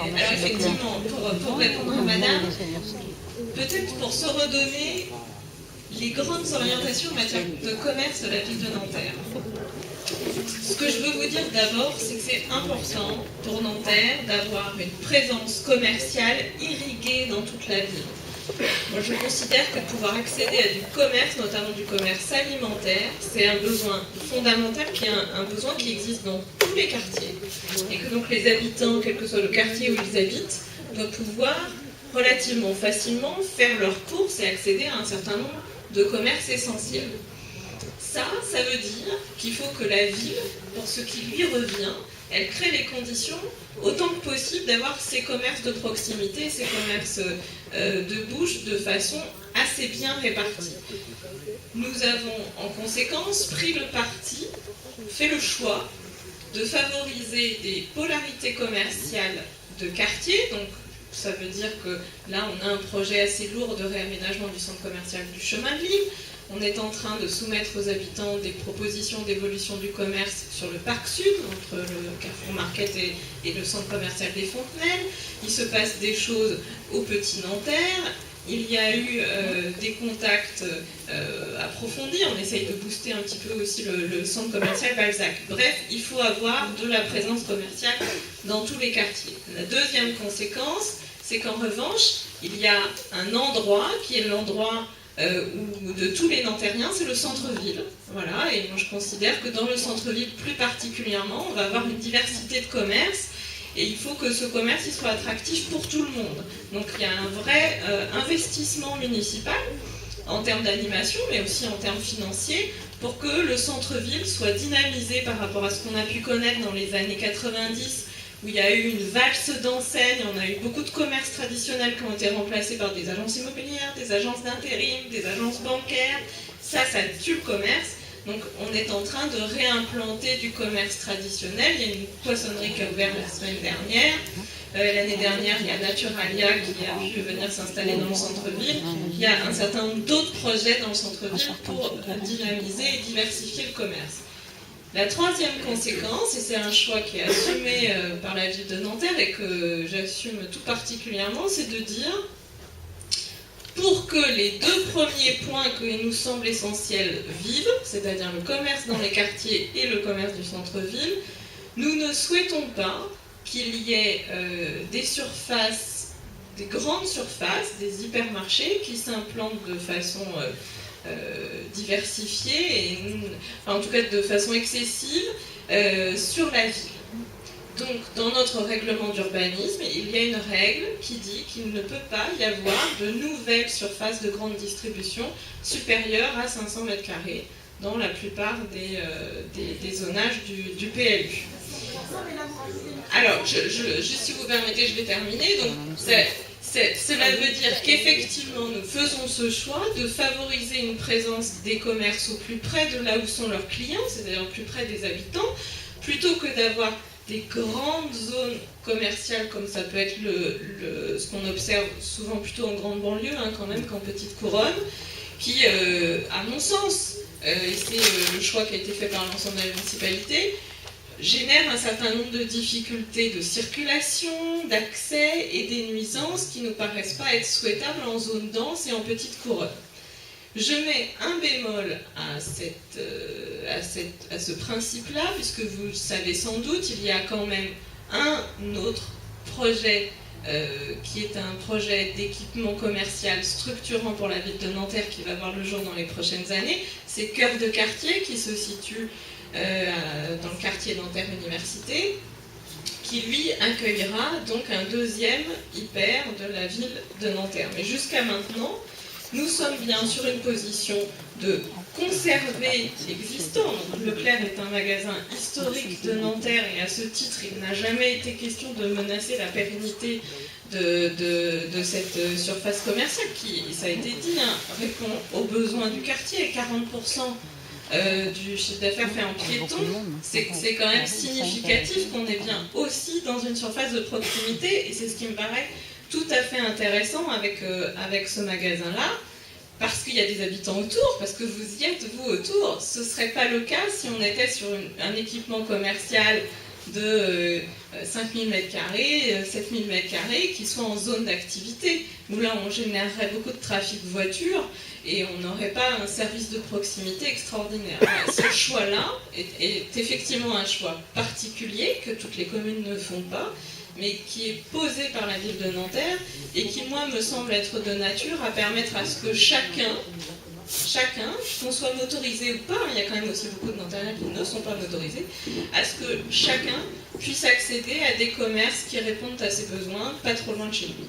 Alors effectivement, pour répondre à madame, peut-être pour se redonner les grandes orientations en matière de commerce de la ville de Nanterre. Ce que je veux vous dire d'abord, c'est que c'est important pour Nanterre d'avoir une présence commerciale irriguée dans toute la ville. Moi, je considère que pouvoir accéder à du commerce, notamment du commerce alimentaire, c'est un besoin fondamental, qui est un besoin qui existe dans tous les quartiers. Et que donc les habitants, quel que soit le quartier où ils habitent, doivent pouvoir relativement facilement faire leurs courses et accéder à un certain nombre de commerces essentiels. Ça veut dire qu'il faut que la ville, pour ce qui lui revient, elle crée les conditions autant que possible d'avoir ces commerces de proximité, ces commerces de bouche de façon assez bien répartie. Nous avons en conséquence pris le parti, fait le choix de favoriser des polarités commerciales de quartier. Donc ça veut dire que là on a un projet assez lourd de réaménagement du centre commercial du Chemin de l'Île. On est en train de soumettre aux habitants des propositions d'évolution du commerce sur le parc sud, entre le Carrefour Market et le centre commercial des Fontenelles. Il se passe des choses au Petit Nanterre. Il y a eu des contacts approfondis. On essaye de booster un petit peu aussi le centre commercial Balzac. Bref, il faut avoir de la présence commerciale dans tous les quartiers. La deuxième conséquence, c'est qu'en revanche, il y a un endroit qui est l'endroit de tous les Nantériens, c'est le centre-ville. Voilà, et moi je considère que dans le centre-ville plus particulièrement, on va avoir une diversité de commerces et il faut que ce commerce il soit attractif pour tout le monde. Donc il y a un vrai investissement municipal en termes d'animation, mais aussi en termes financiers, pour que le centre-ville soit dynamisé par rapport à ce qu'on a pu connaître dans les années 90, où il y a eu une valse d'enseignes, on a eu beaucoup de commerces traditionnels qui ont été remplacés par des agences immobilières, des agences d'intérim, des agences bancaires. Ça tue le commerce. Donc on est en train de réimplanter du commerce traditionnel. Il y a une poissonnerie qui a ouvert la semaine dernière. L'année dernière, il y a Naturalia qui a pu venir s'installer dans le centre-ville. Il y a un certain nombre d'autres projets dans le centre-ville pour dynamiser et diversifier le commerce. La troisième conséquence, et c'est un choix qui est assumé par la ville de Nanterre et que j'assume tout particulièrement, c'est de dire, pour que les deux premiers points qui nous semblent essentiels vivent, c'est-à-dire le commerce dans les quartiers et le commerce du centre-ville, nous ne souhaitons pas qu'il y ait des surfaces, des grandes surfaces, des hypermarchés qui s'implantent de façon diversifiée, et en tout cas de façon excessive, sur la ville. Donc dans notre règlement d'urbanisme, il y a une règle qui dit qu'il ne peut pas y avoir de nouvelles surfaces de grande distribution supérieures à 500 m² dans la plupart des zonages du PLU. Alors, si vous permettez, je vais terminer. Donc, cela veut dire qu'effectivement, nous faisons ce choix de favoriser une présence des commerces au plus près de là où sont leurs clients, c'est-à-dire au plus près des habitants, plutôt que d'avoir des grandes zones commerciales, comme ça peut être ce qu'on observe souvent plutôt en grande banlieue, quand même, qu'en petite couronne, qui, à mon sens, et c'est le choix qui a été fait par l'ensemble de la municipalité, génère un certain nombre de difficultés de circulation, d'accès et des nuisances qui ne paraissent pas être souhaitables en zone dense et en petite couronne. Je mets un bémol à ce principe-là, puisque vous le savez sans doute, il y a quand même un autre projet qui est un projet d'équipement commercial structurant pour la ville de Nanterre qui va voir le jour dans les prochaines années. C'est Cœur de Quartier qui se situe dans le quartier Nanterre Université, qui lui accueillera donc un deuxième hyper de la ville de Nanterre. Mais jusqu'à maintenant, nous sommes bien sur une position de conserver l'existant. Leclerc est un magasin historique de Nanterre et à ce titre, il n'a jamais été question de menacer la pérennité de cette surface commerciale qui, ça a été dit, répond aux besoins du quartier. 40% du chiffre d'affaires fait en piéton, c'est quand même significatif qu'on est bien aussi dans une surface de proximité, et c'est ce qui me paraît tout à fait intéressant avec ce magasin-là, parce qu'il y a des habitants autour, parce que vous y êtes, vous, autour. Ce ne serait pas le cas si on était sur un équipement commercial de 5000 m², 7000 m², qui soient en zone d'activité, où là on générerait beaucoup de trafic voiture et on n'aurait pas un service de proximité extraordinaire. Ce choix-là est effectivement un choix particulier que toutes les communes ne font pas, mais qui est posé par la ville de Nanterre et qui, moi, me semble être de nature à permettre à ce que chacun, qu'on soit motorisé ou pas, il y a quand même aussi beaucoup de Nanterriens qui ne sont pas motorisés, à ce que chacun puisse accéder à des commerces qui répondent à ses besoins, pas trop loin de chez lui.